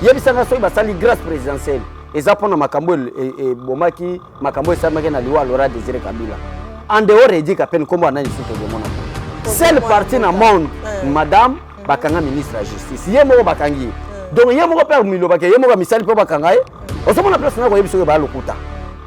yebisanga soki basali grâce présidentielle eza mpona makambo ebomaki makambo esamaki na liwa Laurent Désiré Kabila en dehors Edi Kapene kombo anani susu tozomona seul parti na monde madame bakanga ministre ya justice ye moko bakangi donc ye moko père Milo bake ye moko misali po bakanga ye osomona place na ko yebiso ke ba lokuta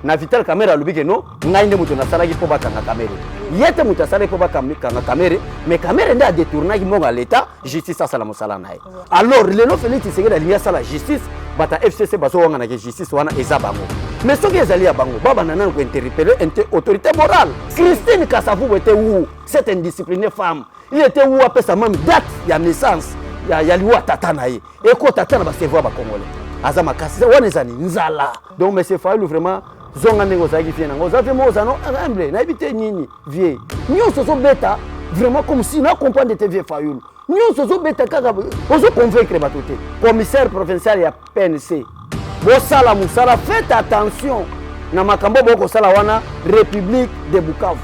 na Vital Kamerhe alobi ke no ngai nde mutu nasalaki po bakanga Kamerhe yete mutu asalaki po bakanga Kamerhe mais Kamerhe nde adetournaki monga l'état justice asala mosala na ye alors lelo Félix Tshisekedi alingi asala justice bata FCC bazo wanga na justice wana eza bango mais soki ezali ya bango baba nana ko interpeller autorité morale Christine Kasavubu était où cette indisciplinée femme il était où apesa même date ya naissance ya liwa tata na ye eko tata na basevo ba congolais aza makasi wana ezani nzala donc monsieur Fayulu vraiment zonga ndenge ozalaki fie nango oza vraiment ozano humble na ebite nini vie nyonso ozobeta vraiment comme si na comprendre te vie Fayulu nyonso ozobeta kaka ozo convaincre bato te commissaire provincial ya PNC bosala musala faites attention na makambo bokosala wana République de Bukavu.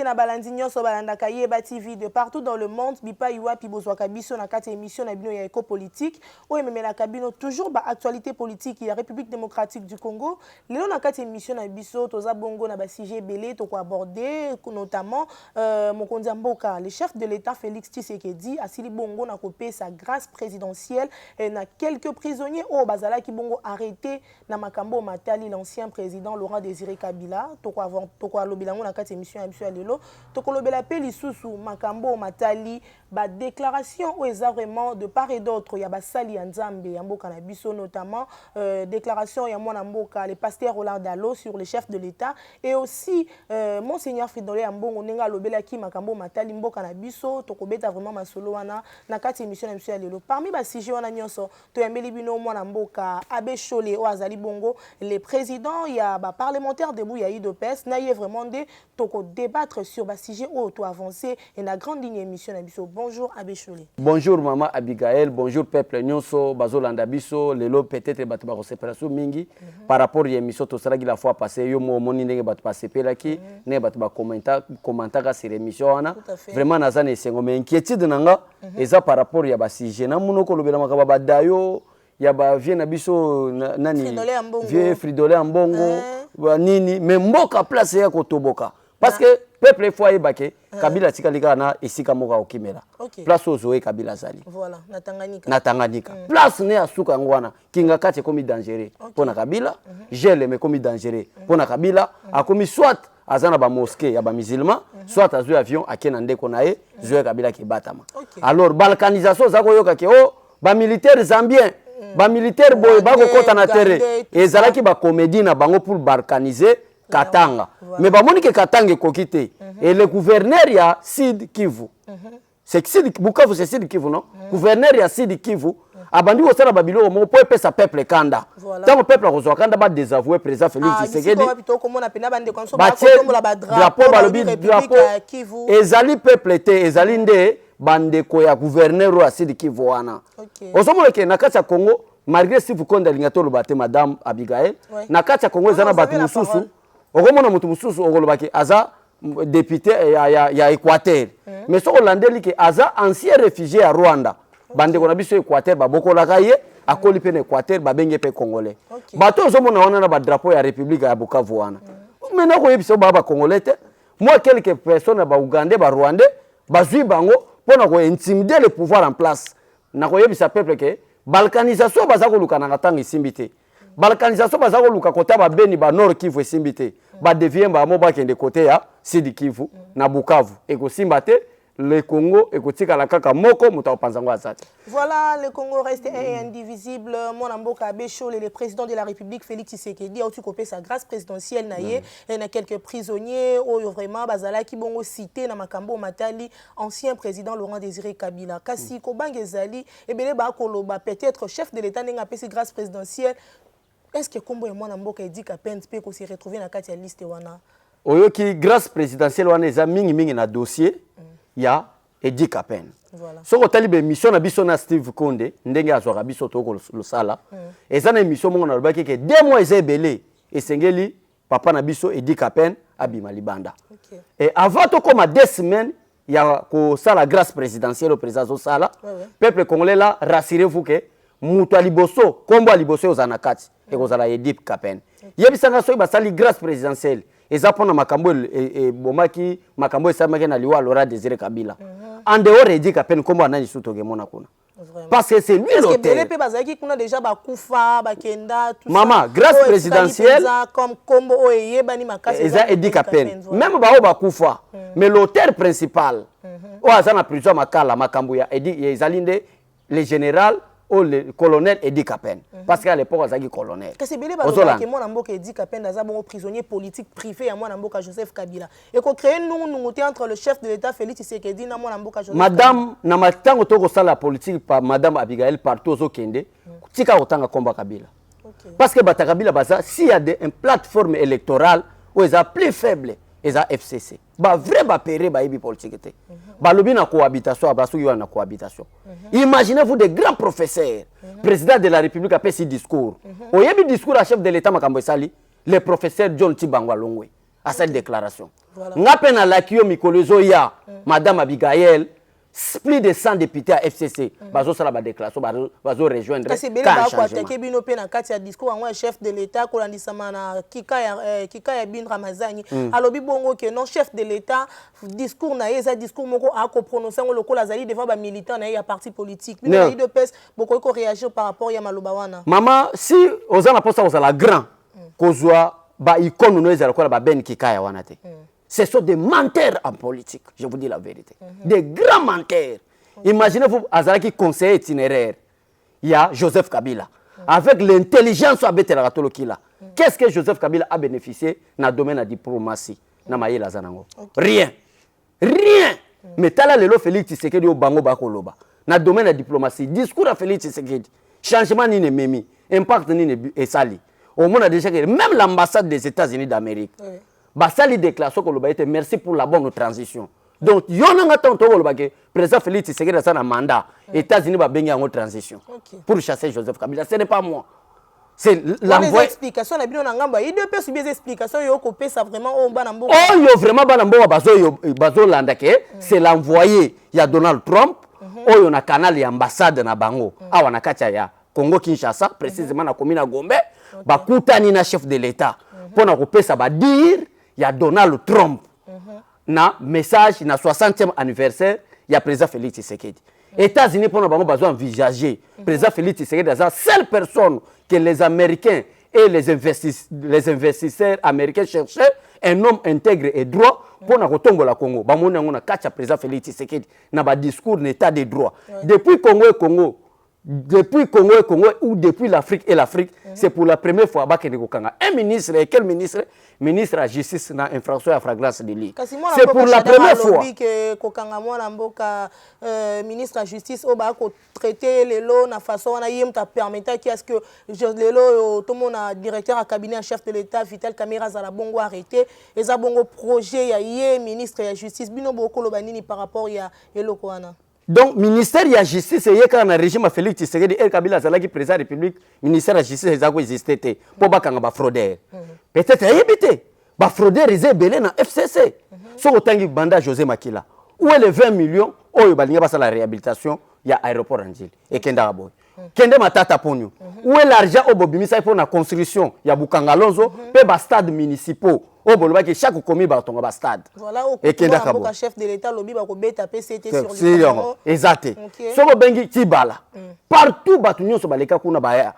Na balandi nyonso balandaka Yeba TV de partout dans le monde bipa iwa pi bozwaka biso na kati émission na bino ya éco politique o ememela kabino toujours ba actualité politique ya République démocratique du Congo lelo na kati émission na biso toza bongo na ba sujet belé to ko aborder notamment mokonzi mboka le chef de l'État Félix Tshisekedi asili bongo na kopé sa grâce présidentielle et na quelques prisonniers au bazala ki bongo arrêté na makambo matali l'ancien président Laurent Désiré Kabila to ko alobilango na kati émission ya biso lelo tokolobela pe lisusu makambo matali ba déclaration ou eza vraiment de part et d'autre ya basali ya Nzambe ya mboka na biso notamment déclaration ya mwana mboka le pasteur Roland Dalo sur le chef de l'État et aussi monseigneur Fridolin Ambongo nenga lobela ki makambo matali mboka na biso tokobeta vraiment masolo wana na kati émission na biso ya lelo parmi ba sujet wana nyonso to yambeli bino mwana mboka Abbé Cholé o azali bongo les présidents ya ba parlementaire debout ya IDPS na yé vraiment de toko débattre sur le sujet auto avancé et la grande ligne émission Abisso. Bonjour Abbé Cholé. Bonjour maman Abigaël, bonjour peuple nyonso bazolanda biso lelo peut-être batu ba séparation mingi par rapport à l'émission to sala la fois passée yo mo moni ndenge batu ba sepelaki ne batu ba commentaire sur l'émission wana vraiment nazane sengo mais inquiétude nanga eza par rapport ya ba sujet na munoko lobela makaba badayo ya ba vie na biso nani vie Fridolin Ambongo nini mais mboka place ya kotoboka. Parce que peuple fois ebake Kabila tikalika na esika moka okimela place ozoe Kabila zali voilà na Tanganyika place ne asuka ngwana kinga kati komi dangereux pona Kabila gel me komi dangereux pona Kabila akomi soit azana ba mosquée ya ba musulman soit azu avion akena ndeko nae zoe Kabila ki batama alors balkanisation zako yoka ke o ba militaire zambien ba militaire boy bako kota na terre ezalaki ba comédie na bango pour balkaniser Katanga. Mais bamoni ke Katanga kokite et le gouverneur ya Sud Kivu. C'est Sud Bukavu c'est Sud Kivu non? Gouverneur ya Sud Kivu abandi ko sala babilo mo po epesa peuple kanda. Tant peuple ko kanda ba désavouer président Félix Tshisekedi. Drapeau balobi drapeau Kivu. Ezali peuple te ezali nde bandeko ya gouverneur ya Sud Kivu wana. Osomo ke na kati ya Congo malgré si vous comptez l'ingato le bate madame Abigaël na kati ya Congo ezana batu mususu okomona mutu mususu okolobaki aza député ya Équateur mais so olandeli ke aza ancien réfugié à Rwanda bande ko na biso Équateur babokolaka ye akoli pe na Équateur babenge pe congolais bato ozomona wana na ba drapeau ya République ya Bukavu wana mena ko yebiso ba congolais te moi quelques personnes ba Ougandais ba Rwandais bazui bango pona ko intimider le pouvoir en place na ko yebisa peuple ke balkanisation bazako luka na tanga isimbité balkanisation bazako luka kota ba beni ba nord Kivu isimbité ba devient ba mo ba kende côté ya Sud Kivu na Bukavu eko simbate le Congo ekotika la kaka moko mutapanzango azati. Voilà, le Congo reste indivisible. Mon amboka Abbé Cholé, le président de la République Félix Tshisekedi a aussi copé sa grâce présidentielle naie et na quelques prisonniers au vraiment bazala ki bongo cité na makambo matali ancien président Laurent Désiré Kabila. Kasi kobange zali et belé ba koloba peut-être chef de l'État n'enga pesi grâce présidentielle. Est-ce que kombo et mon amboka dit ka peine pe ko se retrouver na kati ya liste wana? Oyoki grâce présidentielle wana eza mingi na dossier ya Edi Kapene. Voilà. So ko talibe mission na biso na Steve Konde ndenge azwaka biso to ko losala. Eza na mission mongo na lobaki ke 2 mois ezebele esengeli papa na biso Edi Kapen abima libanda. Et avant to comme 2 semaines, il y a la grâce présidentielle au président Zosala. Peuple congolais là, rassurez-vous que mutu aliboso, kombo aliboso ozanakati et kozala Edi Kapen. Yebisanga so basali grâce présidentielle. Ezapona makambo e bomaki makambo esamaki na liwa Laurent Désiré Kabila. En dehors Edi Kapen kombo anani sutoke mona kuna. Parce que c'est lui l'auteur. Maman, grâce présidentielle, ils ont Edi Kapen. Même ba kufa, mais l'auteur principal, au azana prison makala makambo ya Edi Zalinde, le général ou le colonel Edi Kapen. Parce qu'à l'époque, il y a colonel. Parce que c'est Edi Kapen un prisonnier politique privé à Joseph Kabila. Et qu'on crée nous entre le chef de l'État Félix Tshisekedi et Joseph Madame, na matango toko sala politique par Madame Abigail partout au Kende, tika otanga komba Kabila. Parce que Bata Kabila baza s'il y a une plateforme électorale où ils sont plus faibles, ils ont FCC. Ba vrai ba péré ba ibi politique té. Ba lobi na cohabitation, abasuki wa na cohabitation. Imaginez-vous des grands professeurs, président de la République a fait ce discours. Au yebi discours à chef de l'État makambo sali, le professeur John Tibangwa Longwe à cette déclaration. Ngape na lakio mikolezo ya Madame Abigail, plus de 100 députés à FCC, bazo sala ba déclaration, bazo rejoindre. Kasi bela ba kwateke bino pe na kati ya discours en chef de l'État kolandisama na Kika ya bin Ramazani. Alobi bongo que non chef de l'État discours na eza discours moko a ko prononcer ngo lokola zali devant ba militant na ya parti politique. Bino de pes boko ko réagir par rapport ya maloba wana. Maman, si ozana posa ozala grand kozwa ba icône no eza lokola ba ben Kika ya wana te. Ce sont des menteurs en politique, je vous dis la vérité. Des grands menteurs. Imaginez-vous, Azaraki conseiller itinéraire, il y a Joseph Kabila. Avec l'intelligence qu'est-ce que Joseph Kabila a bénéficié dans le domaine de la diplomatie? Rien. Rien. Mais tala lelo Félix Tshisekedi au bango bakoloba. Dans le domaine de la diplomatie, discours à Félix Tshisekedi, changement ni ne memi, impact ni ne esali. Au monde a déjà même l'ambassade des États-Unis d'Amérique. Basali déclaration que le merci pour la bonne transition. Donc, il y a un président Félix Tshisekedi dans un mandat. États-Unis va bénir en transition pour chasser Joseph Kabila. Ce n'est pas moi. C'est l'envoi. Les explications, il y a deux explications. Il y a vraiment c'est l'envoyé. Il y a Donald Trump. Il y a un canal et ambassade na Bango. Ah, on a Congo Kinshasa, précisément na commune Gombe. Bakutani na chef de l'État. Pour na couper ça va dire il y a Donald Trump. Na message na 60e anniversaire, il y a président Félix Tshisekedi. États-Unis pour nous besoin envisager président Félix Tshisekedi est la seule personne que les Américains et les investisseurs américains cherchaient, un homme intègre et droit pour na kotongo la Congo. Ba mona ngona kacha président Félix Tshisekedi na ba discours d'état de droit. Depuis Congo et Congo ou depuis l'Afrique et l'Afrique, c'est pour la première fois un ministre, et quel ministre? Ministre de la Justice dans l'infraction à flagrance délit. C'est pour la première fois. Ministre de la Justice a traité les lois de façon à permettre qu'est-ce que les lois tout le monde directeur à cabinet chef de l'État Vital Kamera Zalabongo arrêté et ça bongo projet ya ministre de la Justice bino boko lobanini par rapport ya elokwana. Donc, ministère de la Justice, c'est quand le régime Félix Tshisekedi et Kabila Zalaki président de la République, ministère de la Justice, ils ont existé pour pas fraudeur. Peut-être éviter. Ba fraudeur ils ont belé dans FCC. Sur autant que banda José Makila. Où est les 20 millions? Oh, il y a la réhabilitation, il y a l'aéroport Angil et Kenda Aboy. Kende matata ponyo. Où est l'argent au Bobimisa pour la construction? Il y a Bukangalonzo, pe ba stade municipaux. Au Bolba que chaque commune va tomber à stade. Voilà, au chef de l'État, lobby va bêta PCT sur le exact. Soko bengi Tibala. Partout, batunyo so baleka kuna ba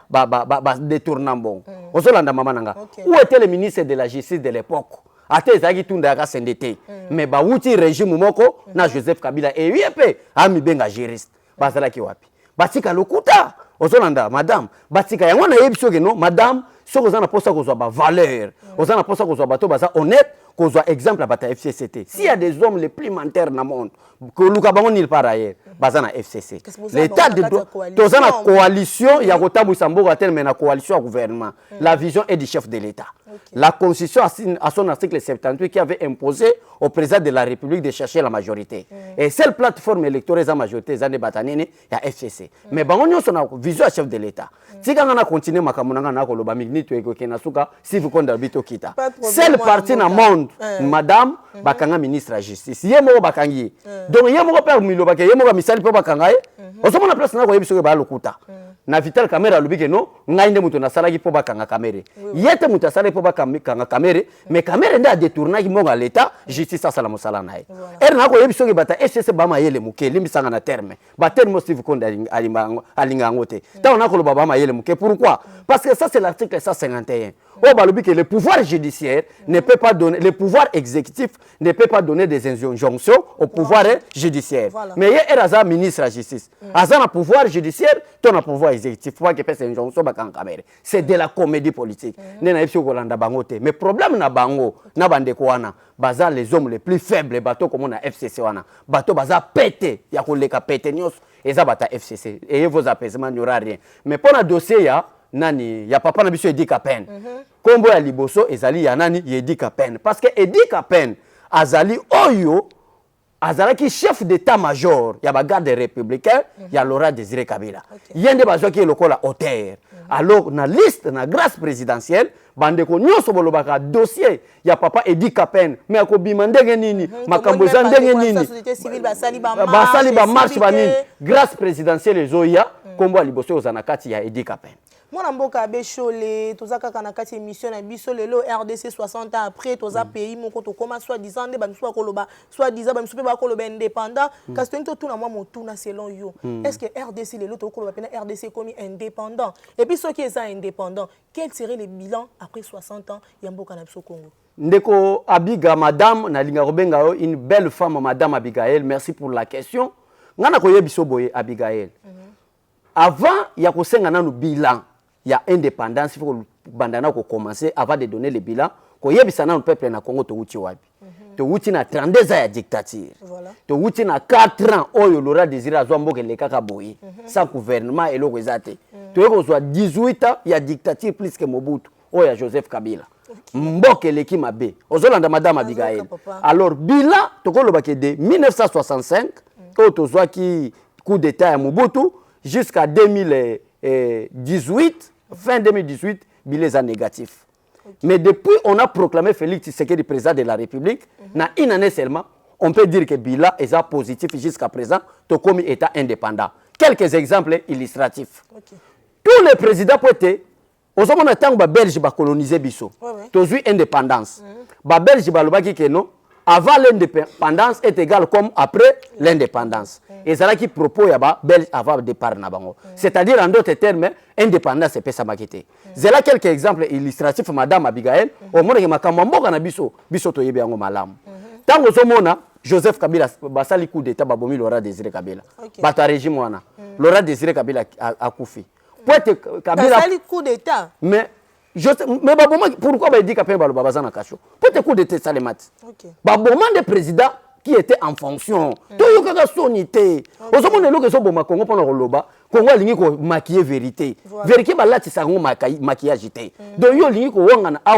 détournant bon. Ozolanda mama nanga. Où était le ministre de la Justice de l'époque? Ate ezaki tunda ka sendete. Mais ba wuti régime moko na Joseph Kabila et UEP ami benga juriste. Bazala ki wapi? Batika lokuta. Ozolanda madame, batika yango na yebiso ke no madame soko za na posa kozwa ba valeur. Oza na posa kozwa bato baza honnête, kozwa exemple à bata FCCT. S'il y a des hommes les plus menteurs dans le monde, que luka bango nil par ailleurs, baza na FCC. L'état de droit, toza na coalition ya kotabwisa mboka te mais na coalition ya gouvernement. La vision est du chef de l'État. La Constitution à son article 78 qui avait imposé au président de la République de chercher la majorité. Et seule plateforme électorale la majorité zane batanini ya FCC. Mais bango nyonso na vision ya chef de l'État. Tika ngana continuer makamunanga na ko loba migni to eko kenasuka si vous konda bito kita. Seul parti na monde madame bakanga ministre de la justice. Yemo bakangi. Donc yemo père milo bakay yemo misali pe bakanga e. Osomo na place na ko yebiso ba lokuta. Na vital camera lubike no ngainde muto na salaki po bakanga camera. Yete muto salaki po bakanga camera mais camera nda détourna ki monga l'état justice sala mosala na e. Er na ko yebiso ke bata SCC ba mayele muke limbisanga na terme. Ba terme Steve Konda alinga ngote. Ta on a ko ba mayele muke pourquoi? Parce que ça c'est l'article 151. Oh balobi que le pouvoir judiciaire ne peut pas donner, le pouvoir exécutif ne peut pas donner des injonctions au pouvoir judiciaire. Mais il y a un ministre de la justice. Azan a pouvoir judiciaire, ton a pouvoir exécutif. Pour qu'il fasse des injonctions, c'est de la comédie politique. Mais problème na bango, na bande kouana, baza les hommes les plus faibles, bateau comme on a FCC wana, bateau baza pété, ya koleka pété nyos, et ça bata FCC. Et vos apaisements n'y aura rien. Mais pour un dossier ya nani ya papa na biso Edi Kapen kombo ya liboso ezali ya nani ya Edi Kapen parce que Edi Kapen azali oyo azalaki chef d'état-major ya bagarde républicain ya Laurent Désiré Kabila yende bazwa ki lokola auteur alors na liste na grâce présidentielle bande ko nyonso bolobaka dossier ya papa Edi Kapen mais akobima ndenge nini makambo za ndenge nini basali ba marche banini grâce présidentielle ezoya kombo ya liboso ozana kati ya Edi Kapen. Mon amboka abechole tozaka kana kati émission na biso lelo RDC 60 ans après toza pays moko to koma soit disant de bamiso koloba soit disant bamiso ba koloba indépendant kasi to tuna moi motuna selon yo est-ce que RDC lelo to koloba pena RDC comme indépendant et puis ceux qui sont indépendants quel serait le bilan après 60 ans ya mboka na biso Congo? Ndeko Abiga madame na linga robenga une belle femme madame Abigail, merci pour la question. Ngana ko yebiso boye Abigail. Avant ya ko senga nanu bilan il y a indépendance, il faut bandana ko commencer avant de donner le bilan. Ko yebisa na peuple na Congo to wuti wapi. To wuti na 32 ans ya dictature. To wuti na 4 ans oyo Laurent Désiré Azwamboke le kaka boyi. Sans gouvernement et loko ezate. To yeko zo 18 ans ya dictature plus que Mobutu oyo Joseph Kabila. Mboke leki mabe. Ozolanda madame Abigail. Alors bilan to ko lobake de 1965 oyo to zwa ki coup d'état ya Mobutu jusqu'à 2018 fin 2018, bilan négatif. Mais depuis, on a proclamé Félix Tshisekedi président de la République. Dans une année seulement, on peut dire que bilan est positif jusqu'à présent, tout comme État indépendant. Quelques exemples illustratifs. Tous les présidents poètes, au moment où les Belges ont colonisé Bisso, tous eu indépendance. Les Belges ont avant l'indépendance est égal comme après l'indépendance. Et c'est là qui propose yaba belge avant départ na bango. C'est-à-dire en d'autres termes, indépendance c'est pesa makité. C'est là quelques exemples illustratifs madame Abigail, au monde que makambo mboka na biso to yebi yango malamu. Tango zomona Joseph Kabila basali coup d'état babomi Laurent Désiré Kabila. Bata régime wana. Laurent Désiré Kabila a koufi. Poète Kabila basali coup d'état. Mais pourquoi il dit qu'après Babazana Kacho? Peut-être coup d'état Salemat. Baboma des présidents qui étaient en fonction. Tout le monde a sonité. Au moment où nous sommes au Congo, Congo a maquillé vérité. Vérité, là, c'est un maquillage. Donc, il y a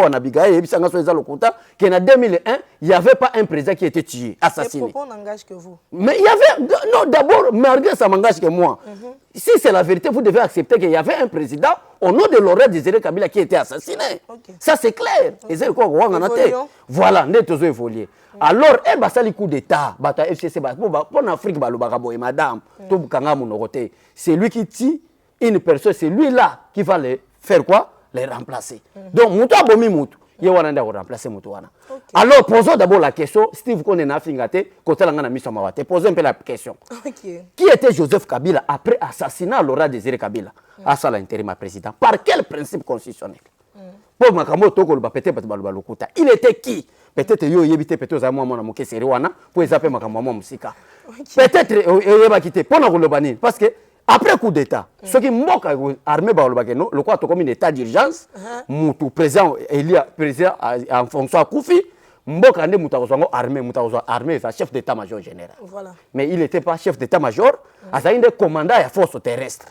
un Abigail, et en 2001, il n'y avait pas un président qui était tué, assassiné. Pourquoi on n'engage que vous? Mais il y avait. Non, d'abord, malgré ça m'engage que moi. Si c'est la vérité, vous devez accepter qu'il y avait un président au nom de Laurent Désiré Kabila qui était assassiné. Ça, c'est clair. Et c'est quoi? Voilà, nous avons évolué. Alors, elle va faire coup d'État. FCC, pour l'Afrique, madame, c'est lui qui tue une personne, c'est lui-là qui va les faire quoi? Les remplacer. Donc, Moutou Abomi Moutou. Il va remplacer Moutouana. Alors, posons d'abord la question. Steve Konena Fingate, côté Langana Missamawate. Posons un peu la question. Qui était Joseph Kabila après assassinat Laurent Désiré Kabila à ça l'intérim président? Par quel principe constitutionnel? Pour Makamo Toko, il était qui? Peut-être yo yebite peut-être za moi na moke seriwana pour ezapé Makamo musika. Peut-être yeba quitté pour na kolobani parce que après coup d'état, ceux qui moquent armée balobakeno, le quoi comme un état d'urgence, mutu président Elia président en fonction à Koufi, mboka nde muta kozango armée, muta kozango armée, c'est chef d'état-major général. Voilà. Mais il n'était pas chef d'état-major, il était commandant à la force terrestre.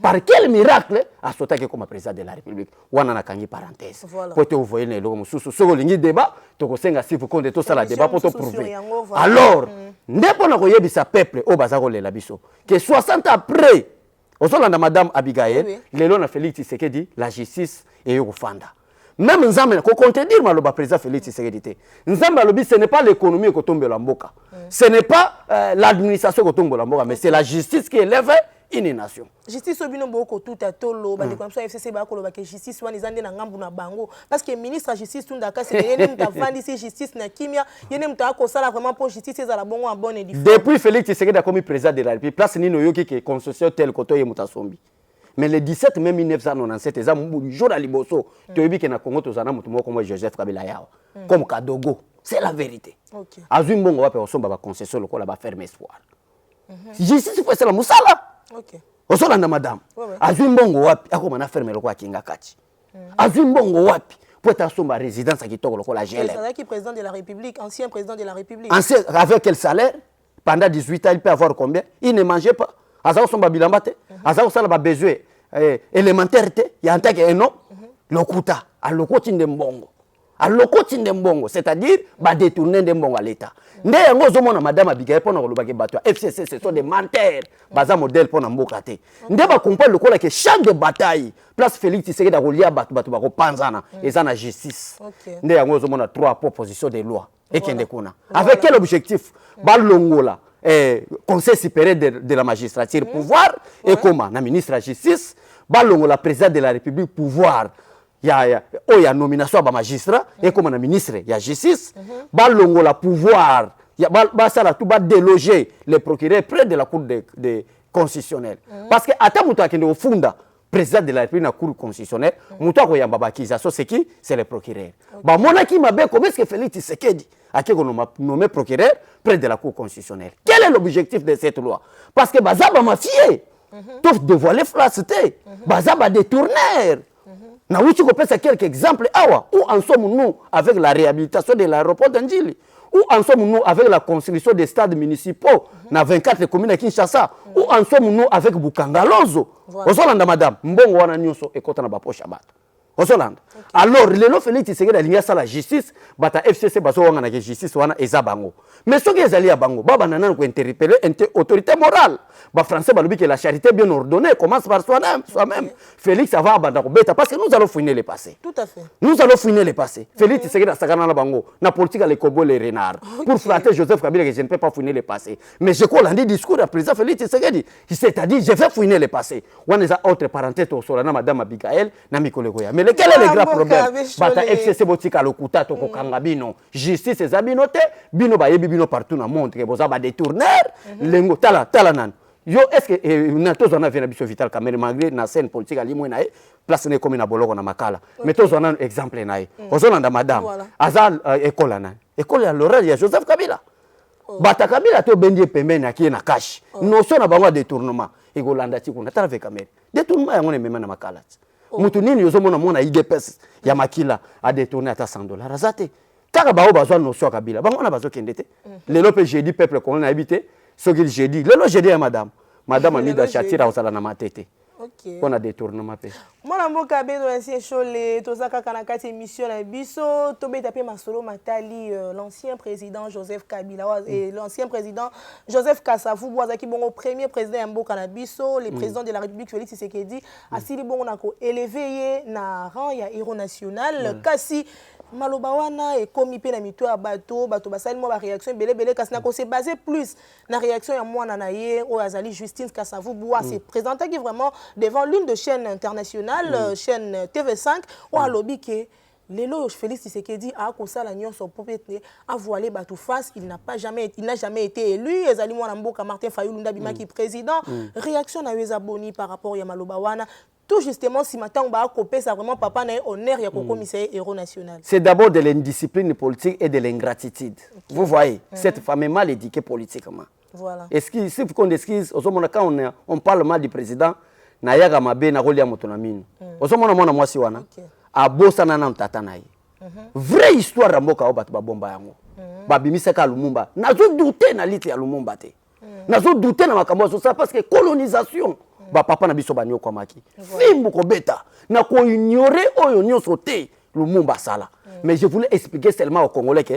Par quel miracle a sauté comme président de la République? Wana na kangi parenthèse. Pour te voyer les logo mususu soko lingi débat, to ko senga sifu konde to sala débat pour te prouver. Alors, ndepo na koyebisa peuple o bazako lela biso que 60 après Osolanda Madame Abigail, lelo na Félix Tshisekedi la justice et yokofanda. Même Nzambe ko contredire maloba président Félix Tshisekedi. Nzambe alobi ce n'est pas l'économie ko tombe la mboka. Ce n'est pas l'administration ko tombe la mboka, mais c'est la justice qui élève une nation. Justice obino boko tout à tolo ba de comme ça FCC ba ko ba que justice wana izande na ngambu na bango parce que ministre de justice tunda ka c'est yene mta vandi si justice na kimia yene mta ko sala vraiment pour justice ezala bongo en bonne et due. Depuis Félix Tshisekedi a commis président de la République, place nino yoki ke concession tel koto ye mutasombi. Mais le 17 mai 1997 eza mbu jour à liboso to yobi ke na Congo tozana mutu moko comme Joseph Kabila yawa comme Kadogo, c'est la vérité. OK. Azui mbongo wape osomba ba concession lokola ba ferme espoir. Justice faut c'est la musala. OK. Osolanda Madame. Azui mbongo wapi akoma na ferme lokwa kinga kati. Azui mbongo wapi pour être somba résidence à kitoko lokola GLM. C'est qui président de la République, ancien président de la République. Ancien avec quel salaire? Pendant 18 ans, il peut avoir combien? Il ne mangeait pas. Azao somba bilambate. Azao sala ba besoin élémentaire te, il y a un temps que non. Lokuta, a lokoti ndembongo. A lokoti ndembongo, c'est-à-dire ba détourner ndembongo à l'État. Nde yango zomona Madame Abigail pona koloba ke bato FCC ce sont des menteurs. Baza modèle pona mboka te. Nde ba comprendre lokola ke champ de bataille place Félix Tshisekedi kolia bato ba ko panzana eza na justice. Nde yango zomona 3 propositions de loi et kende kuna. Avec quel objectif? Balongola Conseil supérieur de la magistrature pouvoir et comment na ministre de la justice balongola président de la République pouvoir. Il y a nomination à magistrat et comme un ministre, il y a justice. Balongo la pouvoir, il y a ça tout déloger les procureurs près de la cour de constitutionnelle. Parce que à ta mouta qui est au fond président de la République na cour constitutionnelle, mouta ko yamba bakisation c'est qui? C'est le procureur. Ba mona qui m'a bien comment est-ce que Félix Tshisekedi a qui on nommé procureur près de la cour constitutionnelle. Quel est l'objectif de cette loi? Parce que bazaba mafié, tout dévoiler flacité, bazaba détourneur. Na wuti ko pesa quelques exemples awa où en sommes-nous avec la réhabilitation de l'aéroport d'Andjili, où en sommes-nous avec la construction des stades municipaux na 24 communes à Kinshasa, où en sommes-nous avec Bukangalozo. Osolanda Madame mbongo wana nyonso ekota na baposha bato Osolanda. Alors lelo Félix Tshisekedi alinga sala la justice bata FCC bazo wanga na justice wana eza bango. Mais soki ezali ya bango baba nana ko interpeller autorité morale. Ba français balobi que la charité bien ordonnée commence par soi-même. Félix ça va abanda ko beta parce que nous allons fouiner le passé. Tout à fait. Nous allons fouiner le passé. Félix Tshisekedi sakana na bango na politique les kobo les renards. Pour flatter Joseph Kabila que je ne peux pas fouiner le passé. Mais je crois l'andi discours du président Félix Tshisekedi, c'est-à-dire je vais fouiner le passé. Wana za autre parenthèse au solana Madame Abigail na mikoleko ya. Mais quel est le grand problème? Bata FCC botika lokuta to kokanga bino. Justice ezabino te, bino ba yebi bino partout na monde que boza ba détourneur, lengo tala nan. Yo est-ce que na tozo na vient biso vital caméra malgré na scène politique ali mo na place ne comme na boloko na makala. Mais tozo na exemple na ozolanda Madame. Azal école na. École ya Laurent ya Joseph Kabila. Bata Kabila to bendie pembeni aki na cash. Notion na bango détournement. Egolanda ti kuna tala ve caméra. Détournement yango ne mema na makala. Mutu nini yozomona mona IDPS ya makila a détourné à $100 azate kaka bao bazwa notion Kabila bango na bazo kendete lelo pe jeudi peuple qu'on a habité ce qu'il jeudi lelo jeudi ya madame amida chatira osala na matete. OK. On a détournement pe. Mona mboka bedo ancien chole tozaka kana kati émission na biso to beta pe masolo matali l'ancien président Joseph Kabila et l'ancien président Joseph Kasavu boazaki bongo premier président ya mboka na biso le président de la République Félix Tshisekedi asili bongo nako élevé na rang ya héros national kasi maloba wana et komi pe na mito ya bato basali mo ba réaction belé kasi nako se baser plus na réaction ya mwana na ye o azali Justine Kasavu boa se présenter qui vraiment devant l'une de chaînes internationales chaîne TV5 ou à lobby que lelo Félix Tshisekedi a kosala nyonso popete a voilé batou face il n'a jamais été élu ezali mwana mboka Martin Fayulu ndabima qui président réaction na les abonnés par rapport ya maloba wana. Tout justement, si maintenant on va couper, ça vraiment papa n'a honneur, il y a un commissaire héros national. C'est d'abord de l'indiscipline politique et de l'ingratitude. Okay. Vous voyez, cette femme est mal éduquée politiquement. Voilà. Si vous connaissez, quand on parle mal du président, na yaga mabe na rolia motonamine. Osomona mona mwasi wana. A bosa na mtata nayi. vraie histoire ya mboka oyo bato babomba yango babimisaka Lumumba nazo douter na lite ya Lumumba te nazo douter na makambo so ça parce que colonisation ba papa na biso banyo kwa maki fimbu kobeta na ko ignorer oyo nyonso te Lumumba sala mais je voulais expliquer seulement aux Congolais que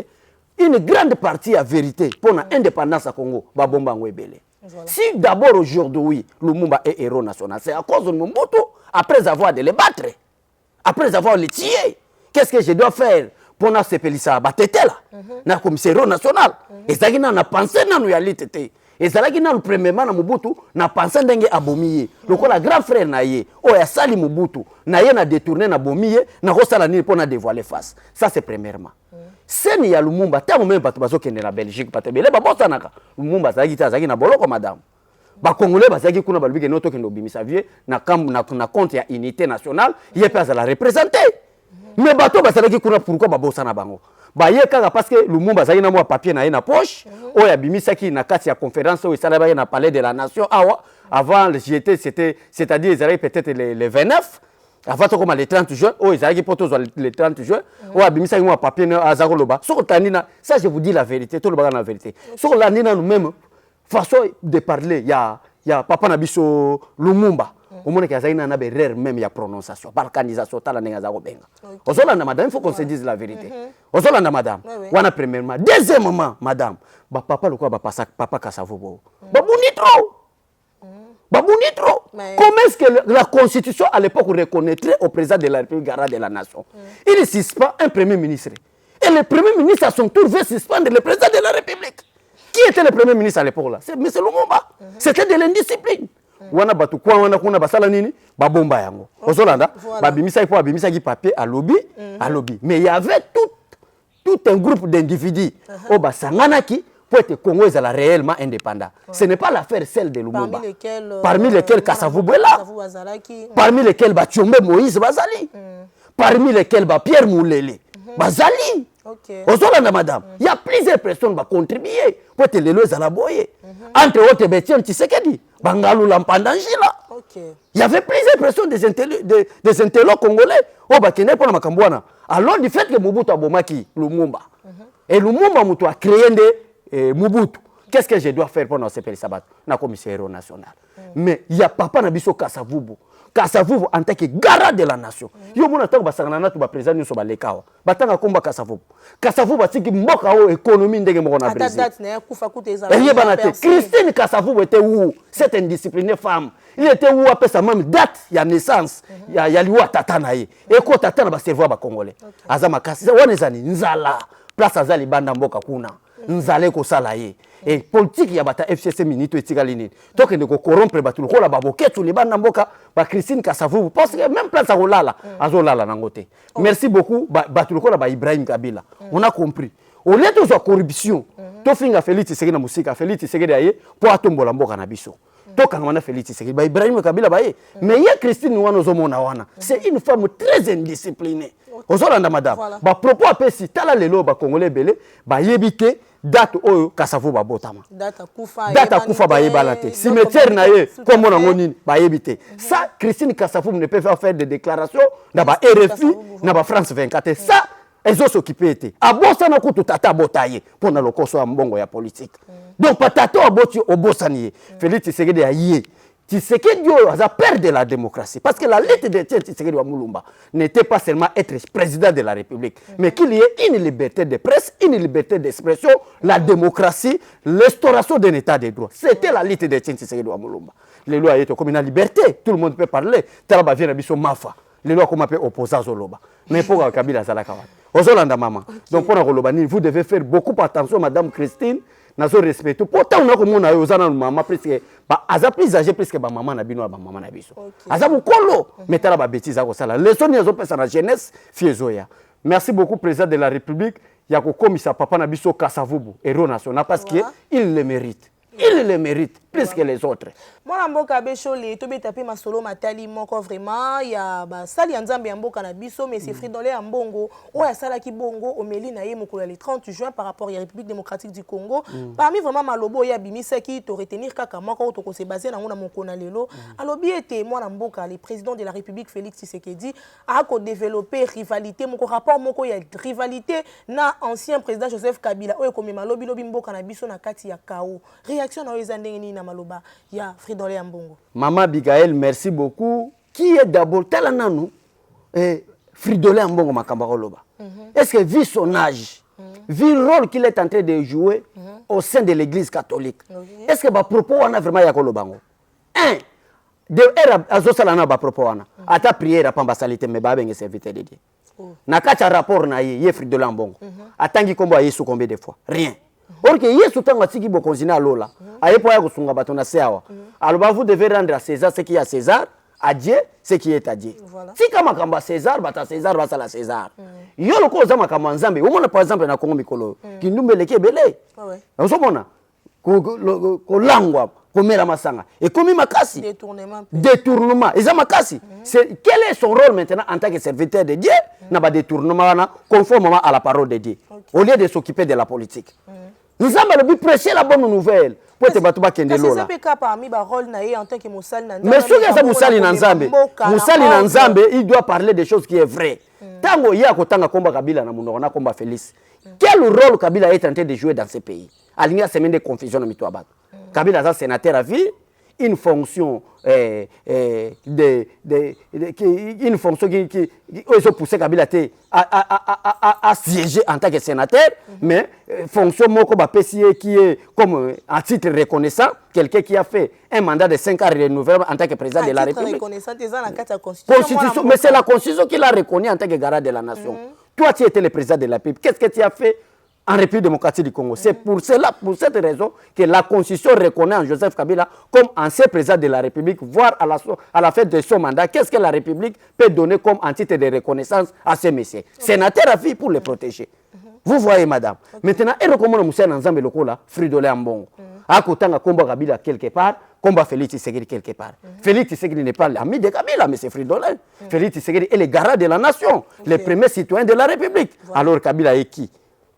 une grande partie à vérité pour l'indépendance à Congo ba bomba ngo ebele. Si d'abord aujourd'hui Lumumba est héros national, c'est à cause de Mobutu après avoir de les battre, après avoir les tué. Qu'est-ce que je dois faire pour na sepelisa batete là na commissaire national ezaki na pensé na no ya litete ezalaki na premièrement na Mobutu na pensé ndenge abomiye lokola grand frère na ye o ya sali Mobutu na ye na détourner na bomiye na kosala nini pour na dévoiler face. Ça c'est premièrement. Seni ya Lumumba tango même bato bazokende na Belgique patebele babosanaka Lumumba azaki na boloko madame ba congolais bazaki kuna balubike noto kendo bimisa vie na compte ya unité nationale ye pe azala représenter mais bato bazalaki kuna pourquoi babosana bango ba ye kaka parce que Lumumba azaki na mwa papier na ye na poche oya bimisaki na kati ya conférence o isala ba na palais de la nation awa avant le JT c'est-à-dire ils peut-être le 29 avant comme le 30 juin oh ils allaient pour le 30 juin oh abimisa moi papier na azakoloba so tanina ça je vous dis la vérité tout le bagage la vérité sur la nina nous même façon de parler il y a papa na biso Lumumba au monde que zaina na berrer même il y a prononciation balkanisation tala nenga za kobenga ozolanda madame il faut qu'on se dise la vérité ozolanda madame wana premièrement deuxièmement madame ba papa le quoi ba papa Kasavubo ba bonitro Babouni trop. Comment est-ce que la Constitution à l'époque reconnaîtrait au président de la République garant de la nation? Il ne suspend un premier ministre. Et le premier ministre à son tour veut suspendre le président de la République. Qui était le premier ministre à l'époque là? C'est M. Lumumba. C'était de l'indiscipline. Wana batu kwa wana kuna basala nini? Babomba yango. Ozolanda, babimisa ipo babimisa ki papier à lobby, Mais il y avait tout un groupe d'individus au basanganaki pour être Congo réellement indépendant. Ce n'est pas l'affaire celle de Lumumba. Parmi lesquels Kasavubu est là. Parmi lesquels Tchombe Moïse Bazali. Parmi lesquels Pierre Moulele Bazali. Ozolanda madame, il y a plusieurs personnes qui ont contribué pour être les lois à la boye. Entre autres, Betien Tshisekedi, Bangalou Lampandanjila. Il y avait plusieurs personnes des intellos congolais au Bakene pour la Makambouana. Alors du fait que Mobutu a bomaki Lumumba. Et Lumumba a créé des Mobutu. Qu'est-ce que je dois faire pour nous séparer ça na commissaire national? Mais il y a papa Nabiso Kasavubu. Kasavubu en tant que garant de la nation. Yo mona tango basangana na tu ba président nso ba lekawa. Batanga komba Kasavubu. Kasavubu atiki mboka o économie ndenge moko na Brésil. Date na kufa kuteza. Christine Kasavubu était où? Cette indisciplinée femme. Il était où après sa même date ya naissance ya liwa tata na ye. Et ko tata na ba cerveau ba congolais. Azama kasi wanezani nzala. Place azali banda mboka kuna. Nzale ko sala ye. Et politique ya bata FCC minito etikali nini donc ne ko corrompre batulu ko la baboketu li bana mboka ba Christine Kasavubu parce que même place à kolala azolala nangote. Merci beaucoup batulu ko la ba Ibrahim Kabila. On a compris au lieu de la corruption to finga Félix Tshisekedi na musika Félix Tshisekedi aye po atombola mboka na biso to kanga na Félix Tshisekedi ba Ibrahim Kabila ba ye mais ya Christine wana zomona wana c'est une femme très indisciplinée. Ozolanda madame ba propos apesi tala lelo ba congolais belé ba yebite date oyo Kasavubu botama data kufa ba yebalate cimetière na ye comme on ngonini ba yebite ça Christine Kasavubu ne peut pas faire des déclarations na ba RFI na ba France 24 ça elles ont s'occupé été abosa na kutu tata botaye pour na lokoso ya mbongo ya politique donc patata aboti obosaniye Félix Tshisekedi aye Tshisekedi a perdu la démocratie parce que la lutte de Tshisekedi wa Mulumba n'était pas seulement être président de la République, mais qu'il y ait une liberté de presse, une liberté d'expression, la démocratie, l'instauration d'un état de droit. C'était la lutte de Tshisekedi wa Mulumba. Les lois étaient comme une liberté, tout le monde peut parler. Talaba vient biso mafa. Les lois comme appelle opposants Zoloba. Mais pour Kabila Zalakawa. Ozolanda maman. Donc pour Rolobani, vous devez faire beaucoup attention, Madame Christine. Nazo respecte pourtant on a comme on a osana maman presque ba aza plus âgé presque ba maman na bino ba maman na biso aza mukolo metala ba bêtise ako sala leçon yazo pesa na jeunesse fiezoya. Merci beaucoup président de la République ya ko komisa papa na biso Kasavubu héros national parce que il le mérite. Il le mérite plus que les autres. Moi, mboka bechole, to betape masolo matali moko vraiment ya ba sali nzambe ya mboka na biso mais c'est Fridolin Ambongo o ya sala ki bongo omeli na ye mokolo le 30 juin par rapport à la République démocratique du Congo. Parmi vraiment malobo ya bimisa ki to retenir kaka moko to ko se baser na ngona mokona lelo. Alobi ete moi mboka le président de la République Félix Tshisekedi a ko développer rivalité moko rapport moko ya rivalité na ancien président Joseph Kabila o ko mema lobi mboka na biso na kati ya kao. Réaction na ezandengeni na maloba ya Fridolin Ambongo. Maman Abigail, merci beaucoup. Qui est d'abord Talananou Fridolin Ambongo Makambakoloba. Est-ce que vu son âge, vu le rôle qu'il est en train de jouer au sein de l'église catholique, est-ce que propos on a vraiment Yakolobango? Un, de era azosalana propos on a. Ata prière pamba salite me babenge serviteur de Dieu. Na kacha rapport na ye Fridolin Ambongo. Atangi kombo Yesu combien de fois? Rien. Or que Yesu tanga tiki bokonzina alola. Ayepo ya kusunga bato na seawa. Alors vous devez rendre à César ce qui est à César, à Dieu ce qui est à Dieu. Si kama kamba César bata César basa la César. Yo loko za makamba nzambe. Omona par exemple na Kongo mikolo. Kindumbele kebele. Ouais. Osomona. Ko langwa komera masanga. Et komi makasi. Détournement. Eza makasi. C'est quel est son rôle maintenant en tant que serviteur de Dieu? Na ba détournement na conformément à la parole de Dieu. Au lieu de s'occuper de la politique. Nous avons prêcher la bonne nouvelle. Pour te battre kende lola. Mais ce que ça Moussali Nanzambe, Moussali Nanzambe, il doit parler des choses qui est vraies. Tango ya kotanga komba Kabila na munona komba Félix. Quel rôle Kabila est en train de jouer dans ce pays? Alinga semaine de confusion na mitwa Kabila est sénateur à vie. Une fonction une fonction qui ont poussé Kabila à siéger en tant que sénateur, mais fonction moko qui est comme à titre reconnaissant, quelqu'un qui a fait un mandat de 5 ans renouvelable en tant que président de la République. Constitution, mais c'est la Constitution qui l'a reconnu en tant que garant de la nation. Toi, tu étais le président de la République. Qu'est-ce que tu as fait en République démocratique du Congo? C'est pour cela, pour cette raison, que la Constitution reconnaît en Joseph Kabila comme ancien président de la République, voire à la fin de son mandat, qu'est-ce que la République peut donner comme un titre de reconnaissance à ces messieurs. Sénateur à vie pour les protéger. Vous voyez, madame. Maintenant, il recommande Moussa Nanzambe Lokola, Fridolin Ambongo. À côté de combat Kabila quelque part, combat Félix Tshisekedi quelque part. Félix Tshisekedi n'est pas l'ami de Kabila, mais c'est Fridolin. Félix Tshisekedi est le garant de la nation, le premier citoyen de la République. Alors Kabila est qui?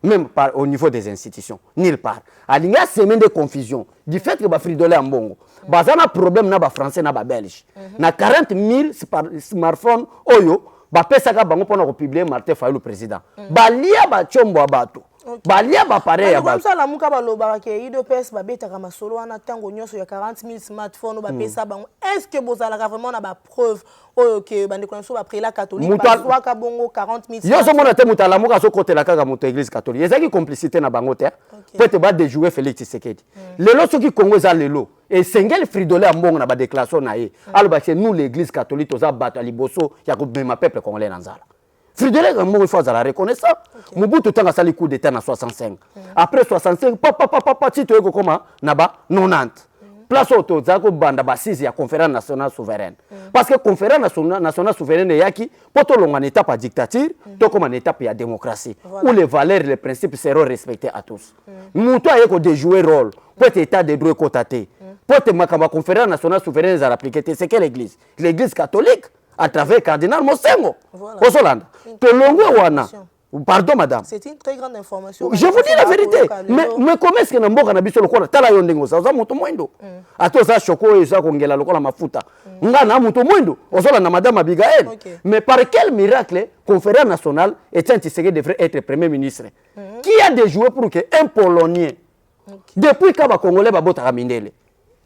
Même au niveau des institutions, nulle part. Il y a une semaine de confusion du fait que Fridolin Ambongo, il y a un problème na ba français na ba belge. Na 40 000 smartphones oyo, ba pesa ka bango pona ko publier Martin Fayulu président. Ba lia ba chombo bato. Ba lia ba pareil ya bato. Comme ça la muka ba loba ke IDPS ba beta ka masolo wana tango nyonso ya 40 000 smartphones ba pesa bango. Est-ce que bozala vraiment na ba preuve que bande konso ba prélat catholique ba soit ka bongo 40 000? Yo so mona te mutala muka so côté la kaka moto église catholique. Ezaki complicité na bango te. Peut-être ba déjouer Félix Tshisekedi. Lelo soki Congo za lelo et Sengel Fridolin Ambongo na ba déclaration na ye. Alors ba c'est nous l'église catholique toza bato liboso ya ko bema peuple congolais na nzala. Fridolin Ambongo il faut la reconnaissance. Mobutu tanga sali coup d'état na 65. Après 65 papa tito eko koma na ba 90. Place auto zako banda basisi ya conférence nationale souveraine. Parce que conférence nationale souveraine yaki poto longa en étape à dictature, to comme en étape à démocratie où les valeurs et les principes seront respectés à tous. Muto ayeko de jouer rôle pour être état de droit cotaté. Pour être makamba conférence nationale souveraine za appliquer c'est quelle église? L'église catholique à travers cardinal Mosengo. Osolanda. To longo wana. Pardon, madame. C'est une très grande information. Je vous dis la vérité. Mais comment est-ce que Namboka na biso lokola tala yo ndengo za moto moindo. Ato za choko eza kongela lokola mafuta. Nga na moto moindo. Osola na madame Abigail. Mais par quel miracle conférence nationale Etienne Tshisekedi devrait être premier ministre? Qui a déjoué pour que un Polonais depuis Kaba Congolais babota kamindele.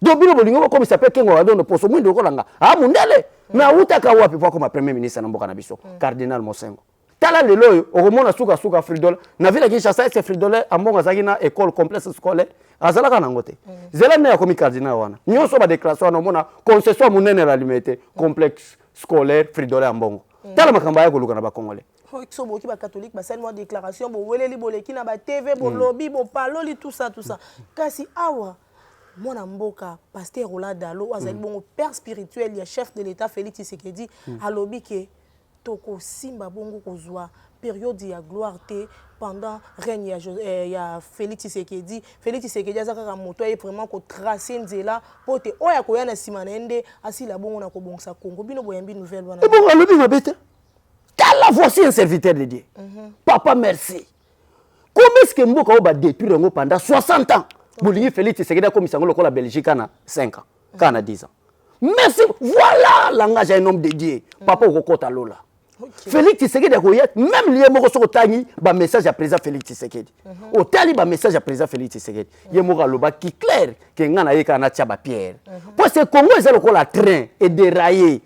Dobino bolingo comme il s'appelle Kengo Adondo poso moindo lokola nga. Ah mundele. Na utaka wapi kwa comme premier ministre na Mboka na biso? Cardinal Mosengo. Tala lelo okomona suka Fridolin na vile Kinshasa c'est Fridolin Ambongo azaki na école complexe scolaire azalaka na ngote zela ne yakomi cardinal wana nyonso ba déclaration na mona concession munene la limité complexe scolaire Fridolin Ambongo tala makamba ya koluka na ba congolais so boki ba catholique ba seulement déclaration bo weleli boleki na ba TV bo lobby bo paloli tout ça kasi awa mona mboka pasteur Oladalo azali bongo père spirituel ya chef de l'état Félix Tshisekedi alobi ke toko simba bongo kozwa période ya gloire te pendant règne il y a Félix Tshisekedi a zaka moto et vraiment ko tracer nzela pote oya ko yana simanende asila bongo na ko bongsa Congo bino boyambi nouvelle bana. Et bon alobi mabete. Kala voici un serviteur de Dieu. Papa merci. Comment est-ce que mboka ba détruire ngo pendant 60 ans? Bolingi Félix Tshisekedi a commis ça la Belgique na 5 ans, kana 10 ans. Merci, voilà langage un homme de Dieu. Papa okokota lola. Félix Tshisekedi même lié moko soko tangi ba message à président Félix Tshisekedi. Au tali ba message à président Félix Tshisekedi. Ye moko loba qui clair que ngana yeka na tia ba pierre. Parce que Congo est le la train et déraillé.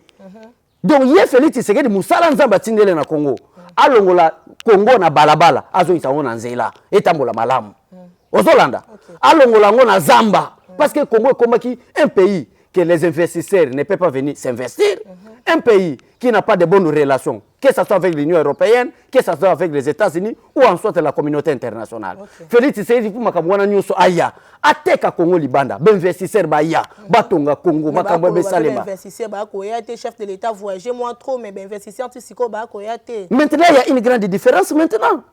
Donc ye Félix Tshisekedi musala nzamba tindele na Congo. Alongola Congo na balabala azo isango na nzela etambola malamu. Ozolanda. Alongola ngo na zamba parce que Congo est comme un pays que les investisseurs ne peuvent pas venir s'investir. Un pays qui n'a pas de bonnes relations, que ce soit avec l'Union européenne, que ce soit avec les États-Unis ou en soit la communauté internationale. Félix Tshisekedi pour makamwana nyoso aya ateka Congo libanda, investisseur ba ya, batonga Congo, makambo be salema. Investisseur ba ko ya chef de l'État voyager moins trop mais investisseur tisiko ba ko ya te. Maintenant il y a une grande différence maintenant.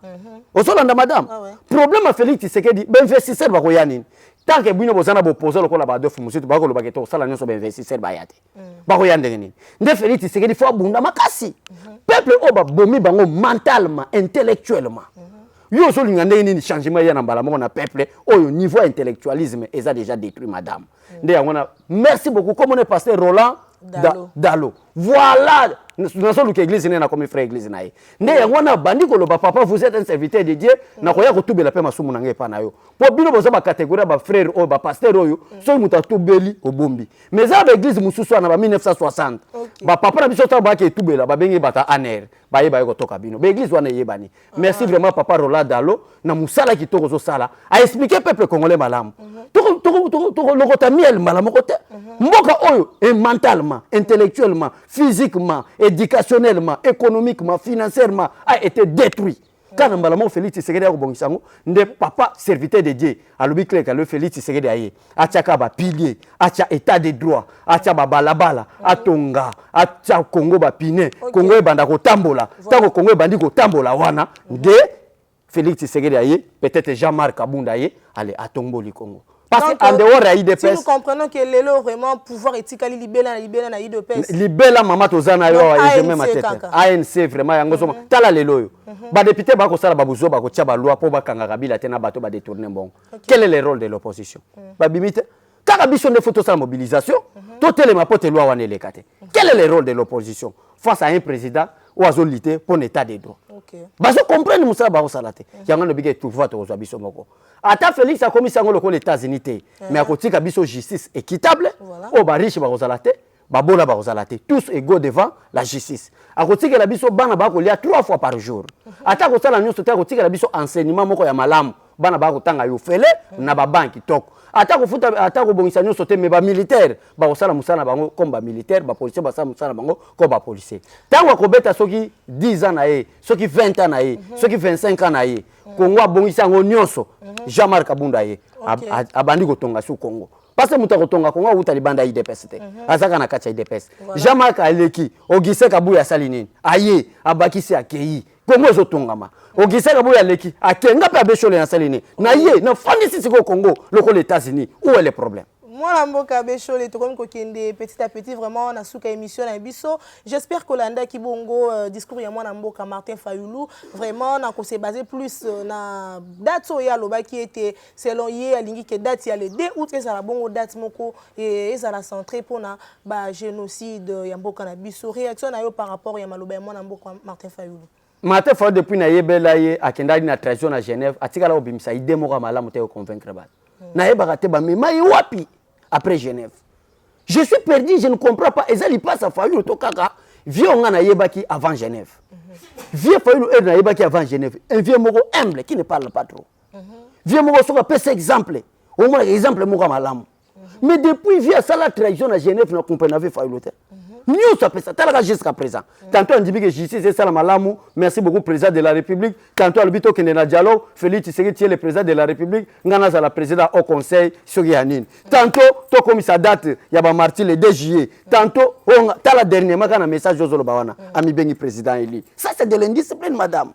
Ozolanda madame. Problème à Félix Tshisekedi, investisseur ba ko ya nini? Tant que bino bozana boposer lokola ba dofu musutu ba ko lo baketo sala nyoso ba investisseur ba ya te. Ba ko ya ndenge nini? Nde Félix Tshisekedi faut abunda makasi. Peuple oba bomi bango mentalement, intellectuellement. Yo so lingande ni changement ya na mbala moko na peuple oyo niveau intellectualisme eza déjà détruit madame. Nde yangona merci beaucoup comme on est pasteur Roland Dalo. Voilà, nous sommes l'église na comme frère église na ye. Nde yangona bandi ko loba papa vous êtes un serviteur de Dieu na koya ko tubela pe masumu na ngai pa na yo. Po bino boza ba catégorie ba frère o ba pasteur oyo so muta tubeli obombi. Mais za ba église mususu na ba 1960. Ba papa na biso ta ba ke tubela ba bengi bata aner. Ba ye ba ko toka bino. Ba église wana yebani. Merci vraiment papa Roland Dalo na musala ki toko zo sala a expliquer peuple congolais malamu. Toko lokota miel malamu kote. Mboka oyo mentalement, intellectuellement, physiquement, éducationnellement, économiquement, financièrement a été détruit. Quand on Félix Tshisekedi a bongisango, nde papa serviteur de Dieu, a lobi clair que Félix Tshisekedi aye, atchaka ba pilier, atcha état de droit, atcha ba balabala, atonga, atcha Congo ba pine, Congo banda ko tambola, tango Congo bandi ko tambola wana, nde Félix Tshisekedi aye, peut-être Jean-Marc Kabunda aye, allez atomboli Congo. Parce qu'en dehors de l'IDPS... Si nous comprenons que l'élo vraiment pouvoir éthical libéla na IDPS. Libéla mama tozana yo et je même ma tête. ANC vraiment yango soma tala lelo yo. Ba député ba ko sala babuzo ba ko tia ba loi po ba kanga Kabila tena bato ba détourner bon. Quel est le rôle de l'opposition? Ba bimite kaka biso ne photo sa mobilisation, to tele ma pote loi wana lekate. Quel est le rôle de l'opposition face à un président ou à zolité pour l'état des droits? Baso comprendre musala ba salate. Yango no bige tout vote aux abiso moko. Ata Félix a commis sango loko les États-Unis mais à côté kabiso justice équitable o ba riche ba ozalate ba bola ba ozalate tous égaux devant la justice. À côté que la biso bana ba ko lia 3 fois par jour. Ata ko sala nyoso ta côté que la biso enseignement moko ya malamu bana ba ko tanga yo fele na ba banki toko. Ata ko futa ata ko bongisa nyoso te me ba militaire ba ko sala musala bango comme ba militaire ba policier ba sala musala bango comme ba policier. Tango ko beta soki 10 ans na ye, soki 20 ans na ye, soki 25 ans na ye. Congo abongisa ngo nyonso Jean-Marc Kabunda ye abandi ko tonga su Congo parce que muta ko tonga Congo uta libanda IDPS te azaka na kacha IDPS Jean-Marc aleki Ogise Kabuya salinini aye abakisi akei Congo zo tongama Ogise Kabuya aleki akenga pe abeshole na salini na ye na fandisi siko Congo loko les États-Unis où est le problème? Moi, la mboka bechole, tout comme petit à petit, vraiment, on a souka émission na biso. J'espère que l'anda qui bongo discours ya moi na mboka Martin Fayulu, vraiment, on s'est basé plus na date ya loba qui était selon hier lingi que date ya le 2 août et ça la bongo date moko et ça la centré pour na ba génocide ya mboka na biso. Réaction na yo par rapport ya maloba moi na mboka Martin Fayulu. Martin Fayulu depuis na yebela ye akendali na trahison à Genève, atikala obimisa ide moko malamu te convaincre ba. Na yebaka te ba mema wapi après Genève. Je suis perdu, je ne comprends pas. Et ça, il passe à Fayulu, to kaka. Vieux on a yebaki avant Genève. Vieux Fayulu on a yebaki avant Genève. Un vieux moko humble qui ne parle pas trop. Vieux moko soka peut exemple. Au moins exemple moko malamu. Mais depuis vieux ça la trahison à Genève, ne comprenez pas Fayulu. Nous ça ça tala jusqu'à présent. Tantôt on dit que justice c'est ça la malamu. Merci beaucoup président de la République. Tantôt albito que na dialogue, Félix Tshisekedi le président de la République, ngana za la président au conseil Sogianine. Tantôt to comme ça date ya ba martyr le 2 juillet. Tantôt on tala dernièrement kana message Josolo Bawana ami bengi président Eli. Ça c'est de l'indiscipline madame.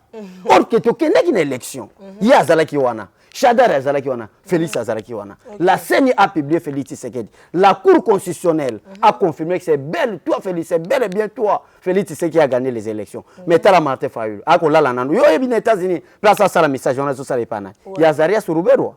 Or que to kende une élection. Ya zalaki wana. Chadar Azalaki wana, Félix Azalaki wana. La CENI a publié Félix Tshisekedi. La Cour constitutionnelle a confirmé que c'est bel, toi Félix, c'est bel et bien toi, Félix Tshisekedi a gagné les élections. Mais t'as la Martin Fayulu. A kola la nanu. Yo ebine États-Unis, place ça la message on a ça les pana. Ya Zaria Suruberwa.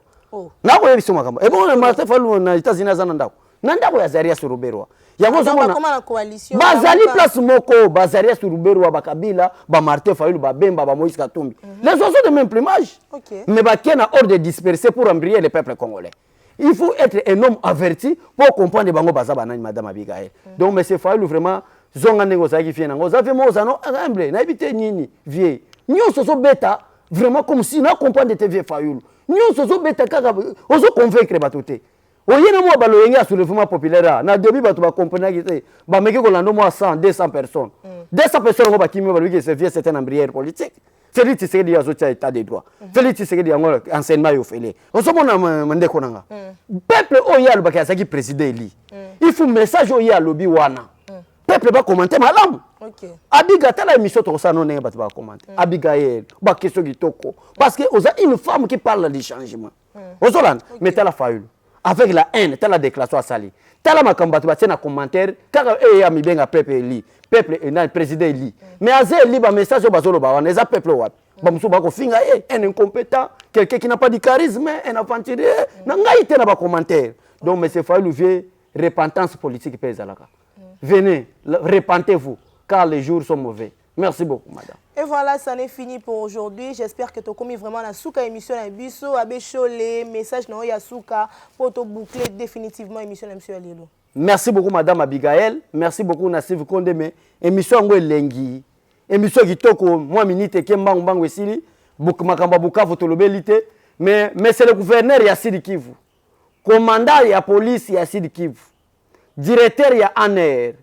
Na ko yebi soma kamba. E bon Martin Fayulu na États-Unis azana ndako. Nandako ya Zaria Suruberwa. Yango zomona comment la coalition bazali place moko bazaria Suruberwa bakabila ba Martin Fayulu ba Bemba ba Moïse Katumbi. Les oiseaux de même plumage. Mais ba kena ordre de disperser pour embrayer le peuple congolais. Il faut être un homme averti pour comprendre bango bazaba nani madame Abigail. Donc monsieur Fayulu vraiment zonga nengo zaki fie nango za fait mo zano humble na ebité nini vie. Nyo soso beta vraiment comme si na comprendre te vie Fayulu. Nyo soso beta kaka ozo convaincre batoté. Oyena mo baloyenga ya soulèvement populaire na début bato ba comprendre que ba meki ko lando mo 100 200 personnes. 200 personnes ngo ba kimi ba lui c'est vieux certain embrière politique. Félix Tshisekedi ya zotia état de droit. Félix Tshisekedi ya ngo enseignement yo fele. Osomona mande ko nanga. Peuple oya lo bakaya saki président Eli. Il faut message oya lobi wana. Peuple ba commenter malam. OK. Abiga tala émission to ça non ne ba commenter. Abigail ba question kitoko parce que oza une femme qui parle du changement. Ozolan mais tala Fayulu. Avec la haine, telle la déclaration à Sali. Telle la macambatu, tu as un commentaire, car il a mis bien à peuple Eli, peuple et le président Eli. Mais à Zé, il a un message au Bazolo Bawan, les peuple Wap. Bamsou Bako Finga, un incompétent, quelqu'un qui n'a pas de charisme, un aventurier, n'a pas été commentaire. Donc, M. Fayulu veut repentance politique pézalaka. Venez, repentez-vous, car les jours sont mauvais. Merci beaucoup, madame. Et voilà, ça n'est fini pour aujourd'hui. J'espère que tu as commis vraiment la souka émission à Bisso, à Bécholé, message non Yasuka, pour te boucler définitivement l'émission de M. Alilo. Merci beaucoup, madame Abigail. Merci beaucoup, Nassif Kondeme. Émission Ngwe Lengi. Émission qui toko, moi, minute, Kemba, Mbangwe Sili, Makamba Bukavu, Tolobelite. Mais c'est le gouverneur Yassidi Kivu. Commandant de la police Yassidi Kivu. Directeur ya ANR.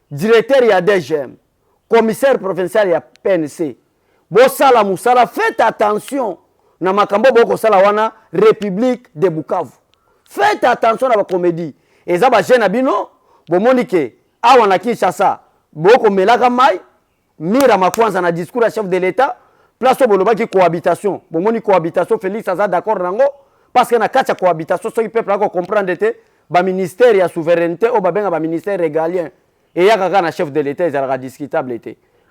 Directeur ya DGM. Commissaire provincial ya PNC. Bosala Moussala, faites attention. Na makambo boko sala wana République de Bukavu. Faites attention na ba comédie. Eza ba jeune abino, bomonike awa na Kinshasa, boko melaka mai, mira makwanza na discours à chef de l'État, place boloba ki cohabitation. Bomoni cohabitation Félix aza d'accord nango parce que na katia cohabitation so peuple ako comprendre te ba ministère ya souveraineté o ba benga ba ministère régalien. Et il y a un chef de l'État, il sera discutable.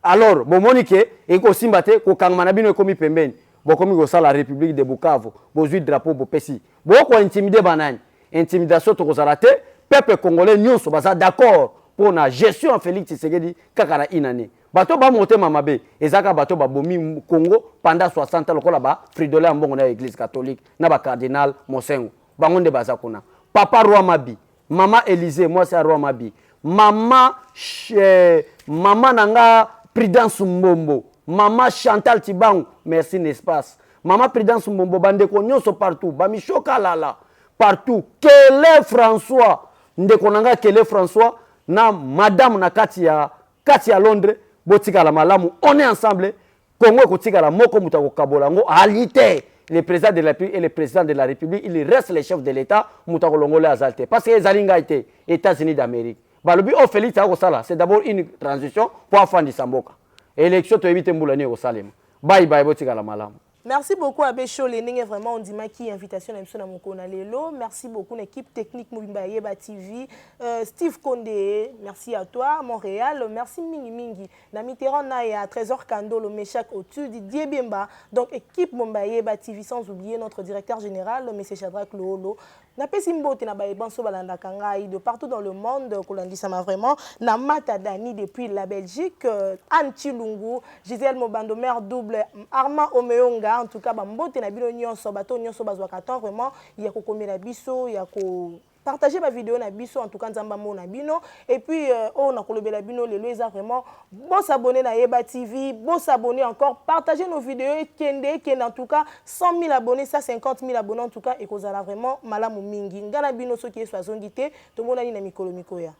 Alors, bon, Monique, et ko simbate, ko kangmanabino komi pembeni, bon komi ko la République de Bukavu, bon zui drapeau bo pesi, bon ko intimider banane, intimidation to ko salate, peuple congolais nyonso baza d'accord pour la gestion Félix Tshisekedi kakara inane. Bato ba monter mamabe, ezaka bato ba bomi Congo pendant 60 ans lokola ba Fridolin mbongo na église catholique, na ba cardinal Mosengo, bangonde baza kuna. Papa Roi Mabi, maman Élysée, moi c'est Roi Mabi. Maman Nanga Prudence Mbombo, maman Chantal Tibang, merci n'espace. Maman Prudence Mbombo, bandeko nyonso partout, bamishoka lala, partout. Kele François, ndeko nanga Kele François, na madame na Katia Londres, botika la malamu, on est ensemble. Congo kotika la moko mutako kabolango,alité. Le président de la République et le président de la République, il reste les chefs de l'État, mutako longole azalte. Parce que les Alinga étaient États-Unis d'Amérique. Balobi o Félix Akosala, c'est d'abord une transition pour Afandi Samboka. Élection to éviter Mboulani au Salem. Bye bye botika la malam. Merci beaucoup à Bécholé, vraiment on dit qui invitation à Mokona Lelo. Merci beaucoup l'équipe technique Mobimba Yeba TV, Steve Condé, merci à toi Montréal, merci Mingi Mingi. Na Mitterrand Naya, Trésor Kando, le Méchac au-dessus, Didier Bemba. Donc équipe Mobimba Yeba TV sans oublier notre directeur général, M. Shadrack Loholo. Na Pesimbo na Baïbanso Balanda Kangai de partout dans le monde, Kolandi Sama vraiment. Na Matadani depuis la Belgique, Anne Chilungu, Gisèle Mobando, mère double, Armand Omeonga. En tout cas, Bambote na bino nyonso bato nyonso bazwakatan vraiment il y a ko komela biso il y a ko partager ma vidéo na biso en tout cas nzamba mo na bino et puis on a kolobela bino le loisa vraiment bon s'abonner na Yeba TV bon s'abonner encore partager nos vidéos kende en tout cas 100 000 abonnés ça 50 000 abonnés en tout cas et kozala vraiment malamu mingi ngana bino so qui est soazongité to mona ni na mikolo mikoya.